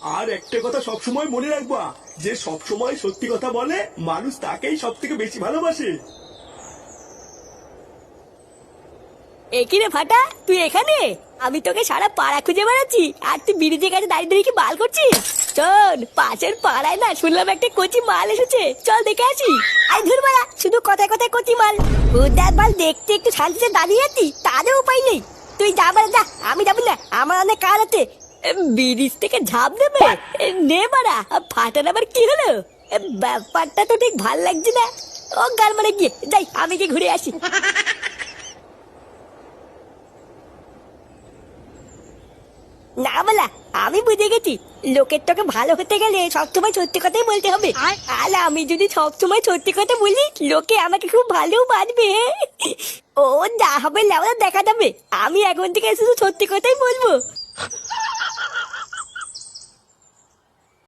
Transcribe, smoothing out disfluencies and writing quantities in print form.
আর একটা কথা সবসময় মনে রাখবা, যে সবসময় সত্যি কথা বলে মানুষ তাকেই সব থেকে বেশি ভালোবাসে। একই রে ফাটা, তুই এখানে? আমি তোকে সারা পাড়া খুঁজে বেড়াচ্ছি আর তুই বিরিজের কাছে দাঁড়িয়ে দাঁড়িয়ে কি বাল করছিস? চল, পাশের পাড়ায় না শুনলাম একটা কচি মাল এসেছে, চল দেখে আসি। আই ধুর বাড়া, শুধু কথায় কথায় কচি মাল। উদার বাল দেখতে একটু শান্তিতে দাঁড়িয়ে আছি, তারও উপায় নেই। তুই যা বাড়া যা, আমি যাবো না, আমার অনেক কাজ আছে। ব্রিজ থেকে ঝাঁপ দেবে? নে বাড়া, ফাটার আবার কি হলো? ব্যাপারটা তো ঠিক ভাল লাগছে না। ও গাল মারে গিয়ে যাই, আমি গিয়ে ঘুরে আসি। না বলা, আমি বুঝে গেছি, লোকের তোকে ভালো হতে গেলে সবসময় সত্যি কথাই বলতে হবে। আর আমি যদি সবসময় সত্যি কথা বলি, লোকে আমাকে খুব ভালো বাঁধবে। ও যা হবে লেওয়া দেখা যাবে, আমি এখন থেকে শুধু সত্যি কথাই বলবো।